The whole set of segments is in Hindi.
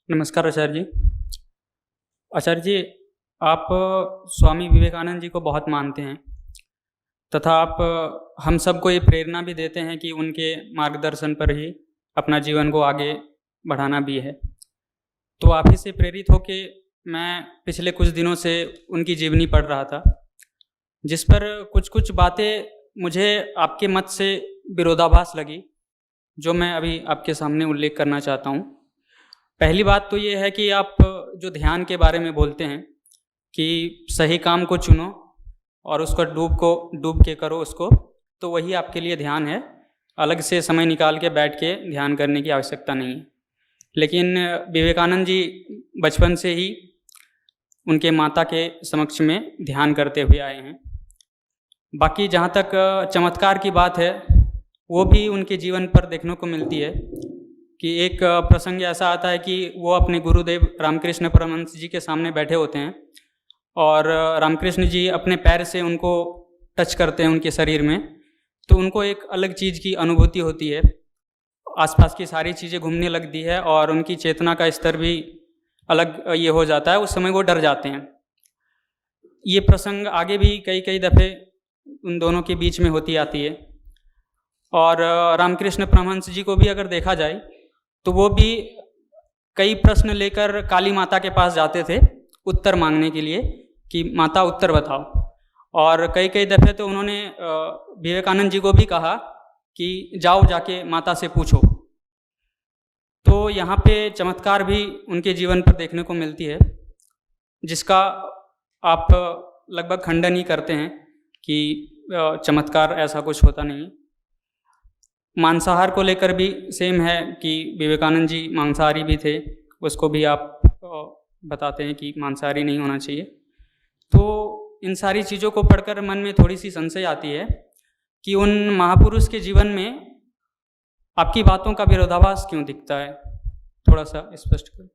नमस्कार आचार्य जी। आचार्य जी, आप स्वामी विवेकानंद जी को बहुत मानते हैं तथा आप हम सबको ये प्रेरणा भी देते हैं कि उनके मार्गदर्शन पर ही अपना जीवन को आगे बढ़ाना भी है। तो आप ही से प्रेरित होके मैं पिछले कुछ दिनों से उनकी जीवनी पढ़ रहा था, जिस पर कुछ कुछ बातें मुझे आपके मत से विरोधाभास लगी, जो मैं अभी आपके सामने उल्लेख करना चाहता हूँ। पहली बात तो ये है कि आप जो ध्यान के बारे में बोलते हैं कि सही काम को चुनो और उसको डूब के करो उसको, तो वही आपके लिए ध्यान है। अलग से समय निकाल के बैठ के ध्यान करने की आवश्यकता नहीं है। लेकिन विवेकानंद जी बचपन से ही उनके माता के समक्ष में ध्यान करते हुए आए हैं। बाकी जहाँ तक चमत्कार की बात है, वो भी उनके जीवन पर देखने को मिलती है कि एक प्रसंग ऐसा आता है कि वो अपने गुरुदेव रामकृष्ण परमहंस जी के सामने बैठे होते हैं और रामकृष्ण जी अपने पैर से उनको टच करते हैं उनके शरीर में, तो उनको एक अलग चीज़ की अनुभूति होती है। आसपास की सारी चीज़ें घूमने लगती है और उनकी चेतना का स्तर भी अलग ये हो जाता है। उस समय वो डर जाते हैं। ये प्रसंग आगे भी कई कई दफ़े उन दोनों के बीच में होती आती है। और रामकृष्ण परमहंस जी को भी अगर देखा जाए तो वो भी कई प्रश्न लेकर काली माता के पास जाते थे उत्तर मांगने के लिए कि माता उत्तर बताओ। और कई कई दफ़े तो उन्होंने विवेकानंद जी को भी कहा कि जाओ जाके माता से पूछो। तो यहाँ पे चमत्कार भी उनके जीवन पर देखने को मिलती है, जिसका आप लगभग खंडन ही करते हैं कि चमत्कार ऐसा कुछ होता नहीं है। मांसाहार को लेकर भी सेम है कि विवेकानंद जी मांसाहारी भी थे, उसको भी आप बताते हैं कि मांसाहारी नहीं होना चाहिए। तो इन सारी चीज़ों को पढ़कर मन में थोड़ी सी संशय आती है कि उन महापुरुष के जीवन में आपकी बातों का विरोधाभास क्यों दिखता है, थोड़ा सा स्पष्ट करें।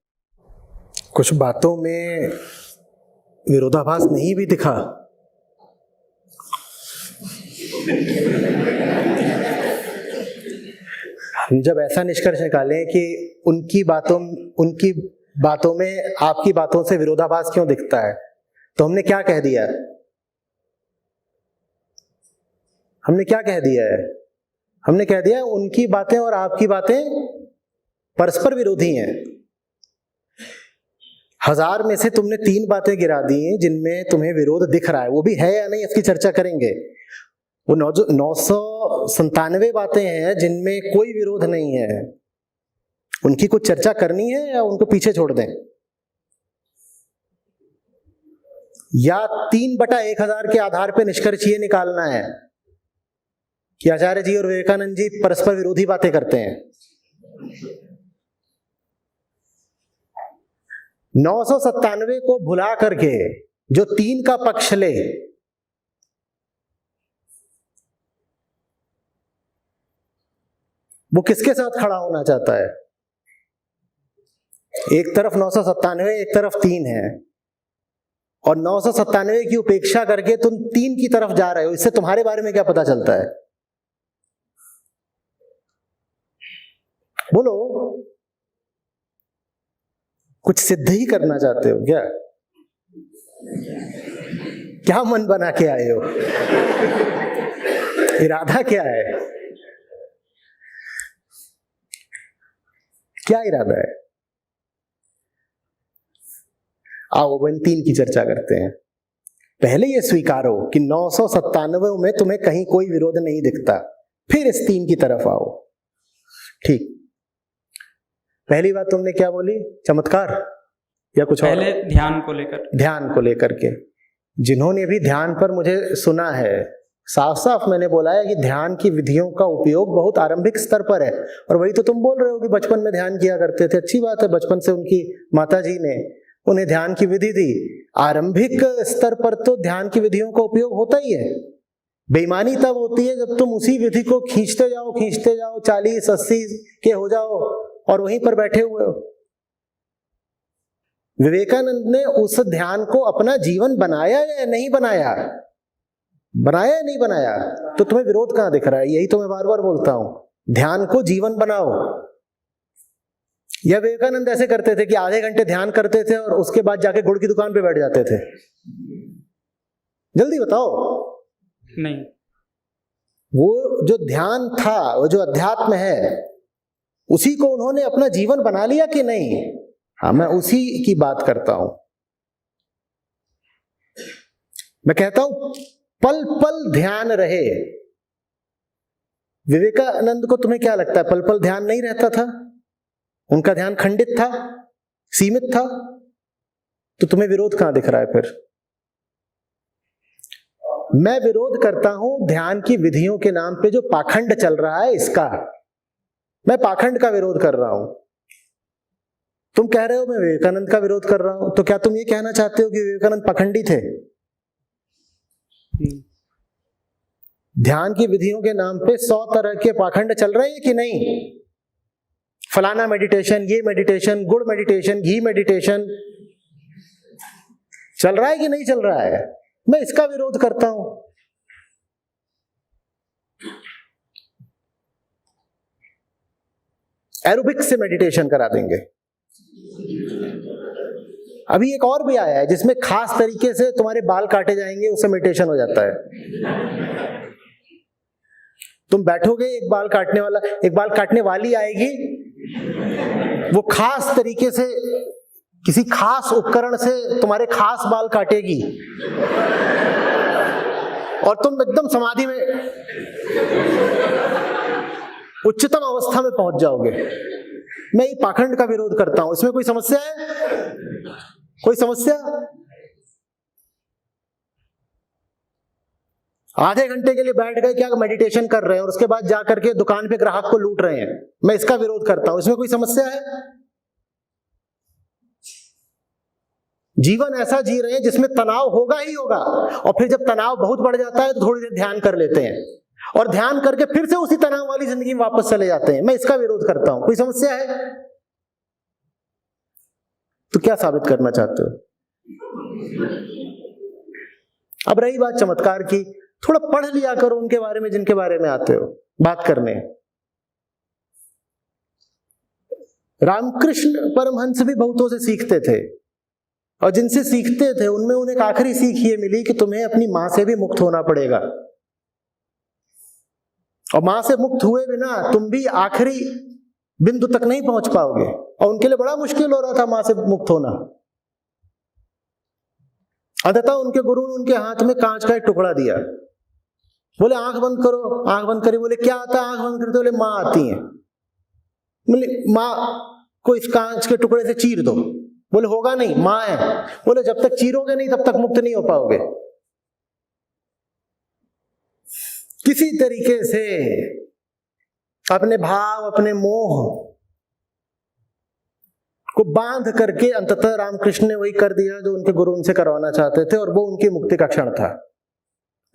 कुछ बातों में विरोधाभास नहीं भी दिखा। हम जब ऐसा निष्कर्ष निकालें कि उनकी बातों में आपकी बातों से विरोधाभास क्यों दिखता है, तो हमने क्या कह दिया है? हमने कह दिया उनकी बातें और आपकी बातें परस्पर विरोधी हैं। 1000 में से तुमने 3 बातें गिरा दी हैं जिनमें तुम्हें विरोध दिख रहा है। वो भी है या नहीं इसकी चर्चा करेंगे। वो 997 बातें हैं जिनमें कोई विरोध नहीं है। उनकी कुछ चर्चा करनी है या उनको पीछे छोड़ दें, या 3/1000 के आधार पर निष्कर्ष ये निकालना है कि आचार्य जी और विवेकानंद जी परस्पर विरोधी बातें करते हैं। 997 को भुला करके जो 3 का पक्ष ले, वो किसके साथ खड़ा होना चाहता है? एक तरफ 997, एक तरफ 3 है, और 997 की उपेक्षा करके तुम 3 की तरफ जा रहे हो। इससे तुम्हारे बारे में क्या पता चलता है? बोलो, कुछ सिद्ध ही करना चाहते हो क्या? क्या मन बना के आए हो? इरादा क्या है? क्या इरादा है? आओ इन 3 की चर्चा करते हैं। पहले ये स्वीकारो कि 997 में तुम्हें कहीं कोई विरोध नहीं दिखता, फिर इस 3 की तरफ आओ। ठीक, पहली बात तुमने क्या बोली? चमत्कार या कुछ और? पहले ध्यान को लेकर के जिन्होंने भी ध्यान पर मुझे सुना है, साफ साफ मैंने बोला है कि ध्यान की विधियों का उपयोग बहुत आरंभिक स्तर पर है। और वही तो तुम बोल रहे हो कि बचपन में ध्यान किया करते थे। अच्छी बात है, बचपन से उनकी माता जी ने उन्हें ध्यान की विधि दी। आरंभिक स्तर पर तो ध्यान की विधियों का उपयोग होता ही है। बेईमानी तब होती है जब तुम उसी विधि को खींचते जाओ 40, 80 के हो जाओ और वहीं पर बैठे हुए हो। विवेकानंद ने उस ध्यान को अपना जीवन बनाया या नहीं बनाया? बनाया या नहीं बनाया? तो तुम्हें विरोध कहां दिख रहा है? यही तो मैं बार बार बोलता हूं, ध्यान को जीवन बनाओ। या विवेकानंद ऐसे करते थे कि आधे घंटे ध्यान करते थे और उसके बाद जाके गुड़ की दुकान पे बैठ जाते थे? जल्दी बताओ। नहीं। वो जो ध्यान था, वो जो अध्यात्म है, उसी को उन्होंने अपना जीवन बना लिया कि नहीं? हाँ, मैं उसी की बात करता हूं। मैं कहता हूं पल पल ध्यान रहे। विवेकानंद को तुम्हें क्या लगता है पल पल ध्यान नहीं रहता था? उनका ध्यान खंडित था, सीमित था। तो तुम्हें विरोध कहां दिख रहा है फिर? मैं विरोध करता हूं ध्यान की विधियों के नाम पे जो पाखंड चल रहा है, इसका मैं पाखंड का विरोध कर रहा हूं। तुम कह रहे हो मैं विवेकानंद का विरोध कर रहा हूं, तो क्या तुम ये कहना चाहते हो कि विवेकानंद पाखंडी थे? ध्यान की विधियों के नाम पे 100 तरह के पाखंड चल रहे हैं कि नहीं? फलाना मेडिटेशन, ये मेडिटेशन, गुड़ मेडिटेशन, घी मेडिटेशन चल रहा है कि नहीं चल रहा है? मैं इसका विरोध करता हूं। एरोबिक्स से मेडिटेशन करा देंगे। अभी एक और भी आया है जिसमें खास तरीके से तुम्हारे बाल काटे जाएंगे, उससे मेडिटेशन हो जाता है। तुम बैठोगे, एक बाल काटने वाली आएगी, वो खास तरीके से किसी खास उपकरण से तुम्हारे खास बाल काटेगी और तुम एकदम समाधि में उच्चतम अवस्था में पहुंच जाओगे। मैं ये पाखंड का विरोध करता हूं। इसमें कोई समस्या है? कोई समस्या? आधे घंटे के लिए बैठ गए, क्या मेडिटेशन कर रहे हैं और उसके बाद जाकर के दुकान पे ग्राहक को लूट रहे हैं। मैं इसका विरोध करता हूं। इसमें कोई समस्या है? जीवन ऐसा जी रहे हैं जिसमें तनाव होगा ही होगा, और फिर जब तनाव बहुत बढ़ जाता है तो थोड़ी देर ध्यान कर लेते हैं और ध्यान करके फिर से उसी तनाव वाली जिंदगी में वापस चले जाते हैं। मैं इसका विरोध करता हूं। कोई समस्या है? तो क्या साबित करना चाहते हो? अब रही बात चमत्कार की, थोड़ा पढ़ लिया करो उनके बारे में जिनके बारे में आते हो बात करने। रामकृष्ण परमहंस भी बहुतों से सीखते थे, और जिनसे सीखते थे उनमें उन्हें एक आखिरी सीख ये मिली कि तुम्हें अपनी मां से भी मुक्त होना पड़ेगा, और मां से मुक्त हुए बिना तुम भी आखिरी बिंदु तक नहीं पहुंच पाओगे। और उनके लिए बड़ा मुश्किल हो रहा था मां से मुक्त होना। अंततः उनके गुरु ने उनके हाथ में कांच का एक टुकड़ा दिया, बोले आंख बंद करो। आंख बंद करी, बोले क्या आता है? आंख बंद करते बोले मां आती है। बोले मां को इस कांच के टुकड़े से चीर दो। बोले होगा नहीं, मां है। बोले जब तक चीरोगे नहीं तब तक मुक्त नहीं हो पाओगे। किसी तरीके से अपने भाव, अपने मोह को बांध करके अंततः रामकृष्ण ने वही कर दिया जो उनके गुरु उनसे करवाना चाहते थे, और वो उनकी मुक्ति का क्षण था।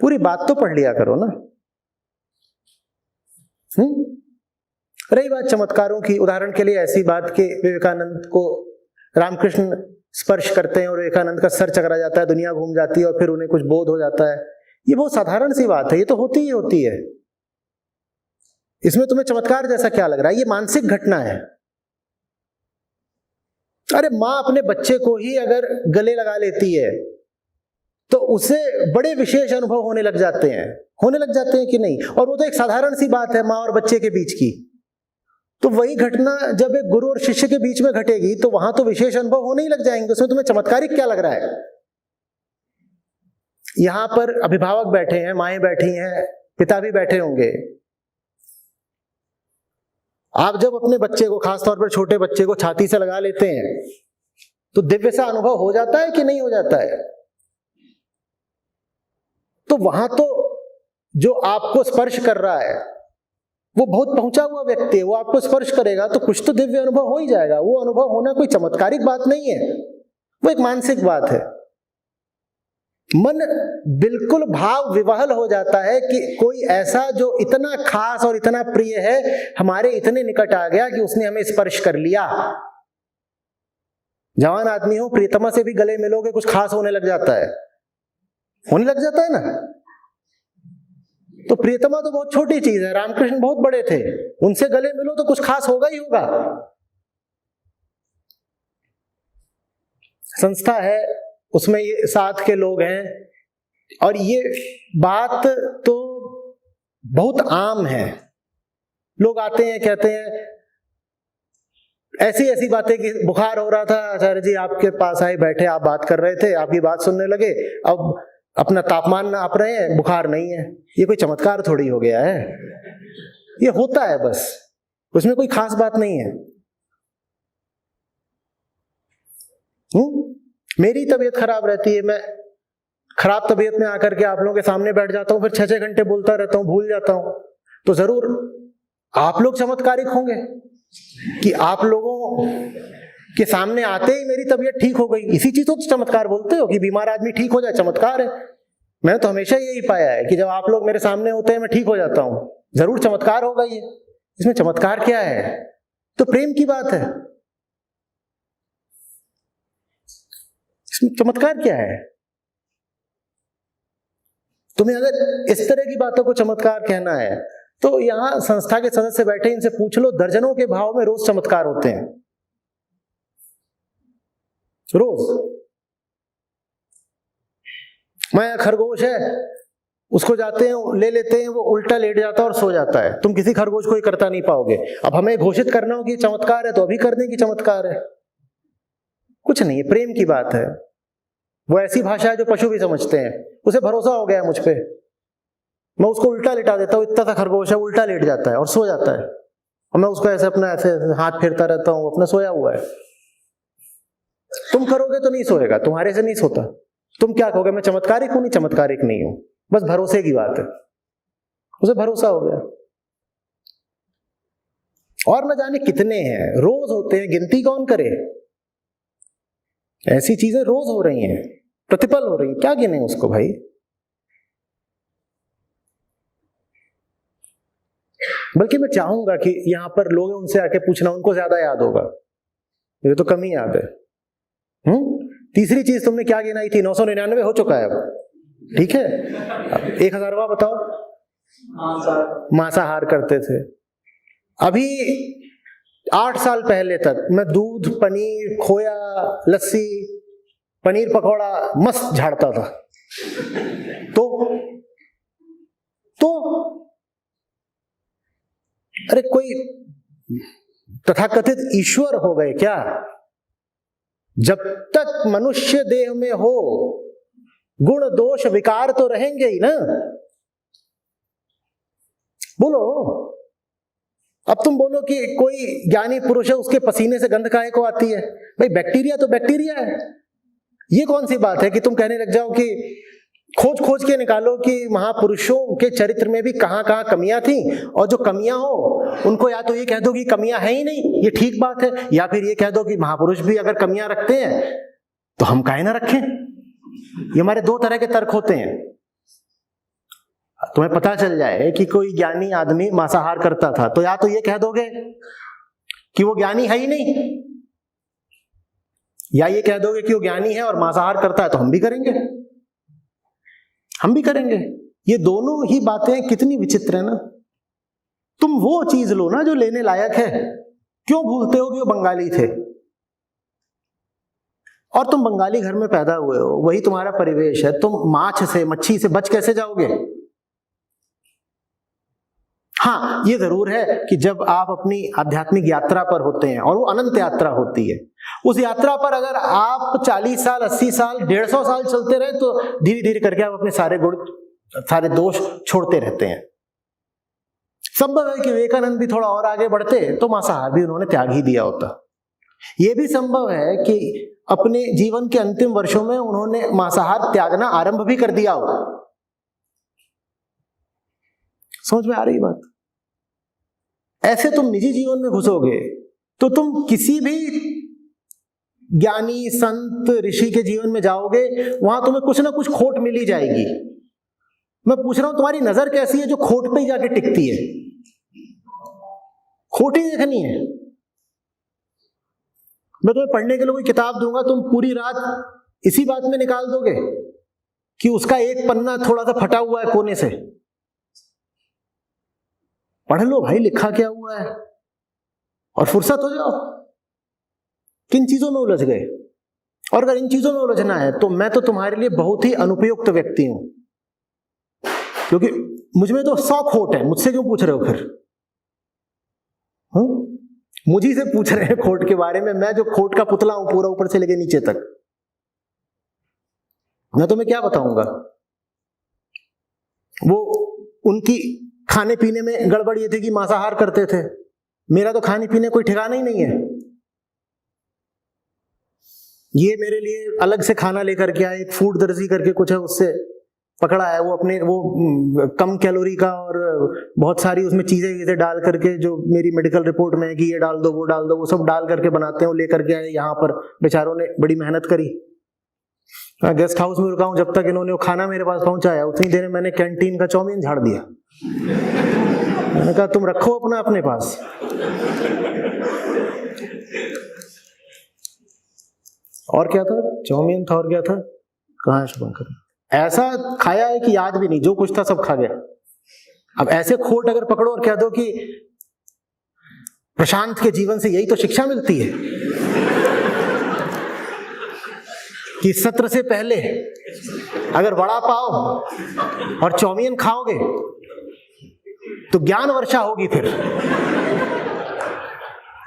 पूरी बात तो पढ़ लिया करो ना। रही बात चमत्कारों की, उदाहरण के लिए ऐसी बात कि विवेकानंद को रामकृष्ण स्पर्श करते हैं और विवेकानंद का सर चकरा जाता है, दुनिया घूम जाती है और फिर उन्हें कुछ बोध हो जाता है। ये बहुत साधारण सी बात है, ये तो होती ही होती है। इसमें तुम्हें चमत्कार जैसा क्या लग रहा है? ये मानसिक घटना है। अरे मां अपने बच्चे को ही अगर गले लगा लेती है तो उसे बड़े विशेष अनुभव होने लग जाते हैं कि नहीं? और वो तो एक साधारण सी बात है मां और बच्चे के बीच की। तो वही घटना जब एक गुरु और शिष्य के बीच में घटेगी तो वहां तो विशेष अनुभव होने ही लग जाएंगे। उसमें तुम्हें चमत्कारिक क्या लग रहा है? यहां पर अभिभावक बैठे हैं, माएं बैठी हैं, पिता भी बैठे होंगे। आप जब अपने बच्चे को, खासतौर पर छोटे बच्चे को छाती से लगा लेते हैं तो दिव्य सा अनुभव हो जाता है कि नहीं हो जाता है? तो वहां तो जो आपको स्पर्श कर रहा है वो बहुत पहुंचा हुआ व्यक्ति है, वो आपको स्पर्श करेगा तो कुछ तो दिव्य अनुभव हो ही जाएगा। वो अनुभव होना कोई चमत्कारिक बात नहीं है, वो एक मानसिक बात है। मन बिल्कुल भाव विवहल हो जाता है कि कोई ऐसा जो इतना खास और इतना प्रिय है हमारे इतने निकट आ गया कि उसने हमें स्पर्श कर लिया। जवान आदमी हो, प्रियतमा से भी गले मिलोगे कुछ खास होने लग जाता है, होने लग जाता है ना। तो प्रियतमा तो बहुत छोटी चीज है, रामकृष्ण बहुत बड़े थे, उनसे गले मिलो तो कुछ खास होगा ही होगा। संस्था है, उसमें ये साथ के लोग हैं, और ये बात तो बहुत आम है। लोग आते हैं, कहते हैं ऐसी ऐसी बातें कि बुखार हो रहा था आचार्य जी, आपके पास आए, बैठे, आप बात कर रहे थे, आपकी बात सुनने लगे, अब अपना तापमान नाप रहे हैं, बुखार नहीं है। ये कोई चमत्कार थोड़ी हो गया है, ये होता है बस, उसमें कोई खास बात नहीं है। मेरी तबीयत खराब रहती है, मैं खराब तबीयत में आकर के आप लोगों के सामने बैठ जाता हूं, फिर 6-6 घंटे बोलता रहता हूं, भूल जाता हूं, तो जरूर आप लोग चमत्कारिक होंगे कि आप लोगों के सामने आते ही मेरी तबीयत ठीक हो गई। इसी चीज को तो चमत्कार बोलते हो कि बीमार आदमी ठीक हो जाए, चमत्कार है। मैंने तो हमेशा यही पाया है कि जब आप लोग मेरे सामने होते हैं मैं ठीक हो जाता हूं, जरूर चमत्कार होगा ये। इसमें चमत्कार क्या है? तो प्रेम की बात है, इसमें चमत्कार क्या है? तुम्हें अगर इस तरह की बातों को चमत्कार कहना है तो यहां संस्था के सदस्य बैठे, इनसे पूछ लो, दर्जनों के भाव में रोज चमत्कार होते हैं, रोज। माया खरगोश है, उसको जाते हैं, ले लेते हैं, वो उल्टा लेट जाता है और सो जाता है। तुम किसी खरगोश को ही करता नहीं पाओगे। अब हमें घोषित करना हो कि चमत्कार है तो अभी कर दें कि चमत्कार है। कुछ नहीं है, प्रेम की बात है। वो ऐसी भाषा है जो पशु भी समझते हैं। उसे भरोसा हो गया मुझ पे, मैं उसको उल्टा लिटा देता हूँ, इतना सा खरगोश है, उल्टा लेट जाता है और सो जाता है, और मैं उसको ऐसे अपना ऐसे हाथ फेरता रहता हूँ, अपना सोया हुआ है। तुम करोगे तो नहीं सोएगा, तुम्हारे से नहीं सोता। तुम क्या कहोगे, मैं चमत्कारिक हूं? नहीं, चमत्कारिक नहीं हूं, बस भरोसे की बात है। उसे भरोसा हो गया। और न जाने कितने हैं, रोज होते हैं, गिनती कौन करे। ऐसी चीजें रोज हो रही हैं, प्रतिपल हो रही हैं, क्या गिने उसको भाई। बल्कि मैं चाहूंगा कि यहां पर लोग हैं, उनसे आके पूछना, उनको ज्यादा याद होगा, मुझे तो कम ही याद है। तीसरी चीज तुमने क्या गिनाई थी? 999 हो चुका है अब, ठीक है। अब 1000वां बताओ। मांसाहार करते थे। अभी 8 साल पहले तक मैं दूध, पनीर, खोया, लस्सी, पनीर पकौड़ा मस्त झाड़ता था। तो अरे कोई तथाकथित ईश्वर हो गए क्या? जब तक मनुष्य देह में हो, गुण दोष विकार तो रहेंगे ही ना। बोलो, अब तुम बोलो कि कोई ज्ञानी पुरुष है, उसके पसीने से गंध काहे को आती है? भाई बैक्टीरिया तो बैक्टीरिया है। ये कौन सी बात है कि तुम कहने लग जाओ कि खोज खोज के निकालो कि महापुरुषों के चरित्र में भी कहां कहां कमियां थी, और जो कमियां हो उनको या तो ये कह दो कि कमियां है ही नहीं, ये ठीक बात है, या फिर ये कह दो कि महापुरुष भी अगर कमियां रखते हैं तो हम काहे ना रखें। ये हमारे दो तरह के तर्क होते हैं। तुम्हें पता चल जाए कि कोई ज्ञानी आदमी मांसाहार करता था तो या तो ये कह दोगे कि वो ज्ञानी है ही नहीं, या ये कह दोगे कि वो ज्ञानी है और मांसाहार करता है तो हम भी करेंगे, हम भी करेंगे। ये दोनों ही बातें कितनी विचित्र है ना। तुम वो चीज लो ना जो लेने लायक है। क्यों भूलते हो कि वो बंगाली थे, और तुम बंगाली घर में पैदा हुए हो, वही तुम्हारा परिवेश है। तुम माछ से, मच्छी से बच कैसे जाओगे? हाँ, ये जरूर है कि जब आप अपनी आध्यात्मिक यात्रा पर होते हैं, और वो अनंत यात्रा होती है, उस यात्रा पर अगर आप 40 साल, 80 साल, 150 साल चलते रहे तो धीरे धीरे करके आप अपने सारे गुण, सारे दोष छोड़ते रहते हैं। संभव है कि विवेकानंद भी थोड़ा और आगे बढ़ते तो मांसाहार भी उन्होंने त्याग ही दिया होता। यह भी संभव है कि अपने जीवन के अंतिम वर्षों में उन्होंने मांसाहार त्यागना आरंभ भी कर दिया हो। समझ में आ रही बात? ऐसे तुम निजी जीवन में घुसोगे तो तुम किसी भी ज्ञानी, संत, ऋषि के जीवन में जाओगे, वहां तुम्हें कुछ ना कुछ खोट मिल ही जाएगी। मैं पूछ रहा हूं, तुम्हारी नजर कैसी है जो खोट पे ही जाके टिकती है? खोट ही देखनी है। मैं तुम्हें पढ़ने के लिए कोई किताब दूंगा, तुम पूरी रात इसी बात में निकाल दोगे कि उसका एक पन्ना थोड़ा सा फटा हुआ है कोने से। पढ़ लो भाई, लिखा क्या हुआ है, और फुर्सत हो जाओ। किन चीजों में उलझ गए? और अगर इन चीजों में उलझना है तो मैं तो तुम्हारे लिए बहुत ही अनुपयुक्त व्यक्ति हूं, क्योंकि मुझमें तो 100 खोट है, मुझसे क्यों पूछ रहे हो फिर? मुझी से पूछ रहे हैं खोट के बारे में, मैं जो खोट का पुतला हूं पूरा ऊपर से लेके नीचे तक, मैं तुम्हें क्या बताऊंगा? वो उनकी खाने पीने में गड़बड़ ये थी कि मांसाहार करते थे, मेरा तो खाने पीने कोई ठिकाना ही नहीं है। ये मेरे लिए अलग से खाना लेकर के आए, एक फूड दर्जी करके कुछ है, उससे पकड़ा है, वो अपने वो कम कैलोरी का और बहुत सारी उसमें चीजें डाल करके, जो मेरी मेडिकल रिपोर्ट में है कि ये डाल दो वो डाल दो, वो सब डाल करके बनाते हैं, वो लेकर के आए यहाँ पर। बेचारों ने बड़ी मेहनत करी। गेस्ट हाउस में रुका हूं, जब तक इन्होंने वो खाना मेरे पास पहुंचाया उतनी देर में मैंने कैंटीन का चाउमीन झाड़ दिया। मैंने कहा तुम रखो अपना अपने पास। और क्या था? चाउमीन था, और क्या था? कहाँ है शुभंकर? ऐसा खाया है कि याद भी नहीं, जो कुछ था सब खा गया। अब ऐसे खोट अगर पकड़ो और कह दो कि प्रशांत के जीवन से यही तो शिक्षा मिलती है कि सत्र से पहले अगर वड़ा पाव और चाउमीन खाओगे तो ज्ञान वर्षा होगी,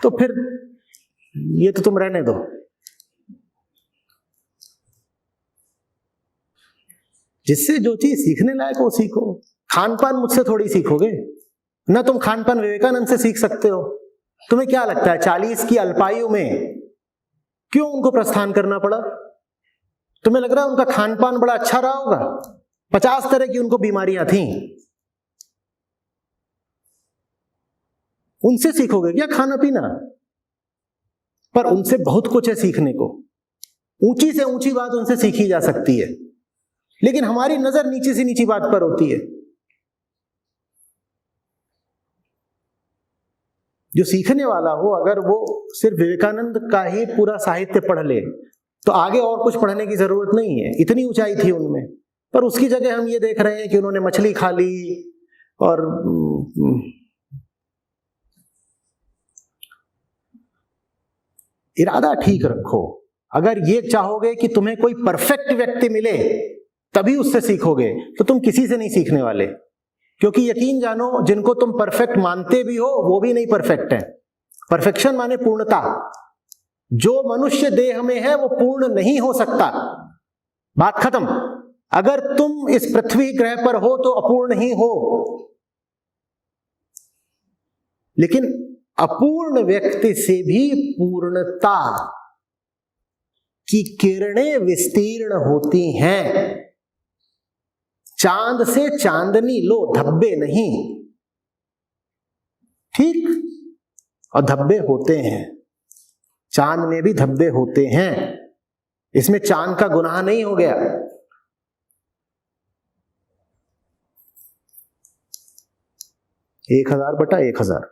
तो फिर ये तो तुम रहने दो। जिससे जो चीज सीखने लायक हो सीखो। खान पान मुझसे थोड़ी सीखोगे ना, तुम खान पान विवेकानंद से सीख सकते हो। तुम्हें क्या लगता है 40 की अल्पायु में क्यों उनको प्रस्थान करना पड़ा? तुम्हें लग रहा है उनका खान पान बड़ा अच्छा रहा होगा? 50 तरह की उनको बीमारियां थीं। उनसे सीखोगे क्या खाना पीना? पर उनसे बहुत कुछ है सीखने को। ऊंची से ऊंची बात उनसे सीखी जा सकती है, लेकिन हमारी नजर नीचे से नीची बात पर होती है। जो सीखने वाला हो, अगर वो सिर्फ विवेकानंद का ही पूरा साहित्य पढ़ ले तो आगे और कुछ पढ़ने की जरूरत नहीं है, इतनी ऊंचाई थी उनमें। पर उसकी जगह हम ये देख रहे हैं कि उन्होंने मछली खा ली। और इरादा ठीक रखो। अगर ये चाहोगे कि तुम्हें कोई परफेक्ट व्यक्ति मिले तभी उससे सीखोगे, तो तुम किसी से नहीं सीखने वाले। क्योंकि यकीन जानो, जिनको तुम परफेक्ट मानते भी हो वो भी नहीं परफेक्ट है। परफेक्शन माने पूर्णता। जो मनुष्य देह में है वो पूर्ण नहीं हो सकता, बात खत्म। अगर तुम इस पृथ्वी ग्रह पर हो तो अपूर्ण ही हो। लेकिन अपूर्ण व्यक्ति से भी पूर्णता की किरणें विस्तीर्ण होती हैं। चांद से चांदनी लो, धब्बे नहीं। ठीक? और धब्बे होते हैं, चांद में भी धब्बे होते हैं। इसमें चांद का गुनाह नहीं हो गया। एक 1000 बटा 1000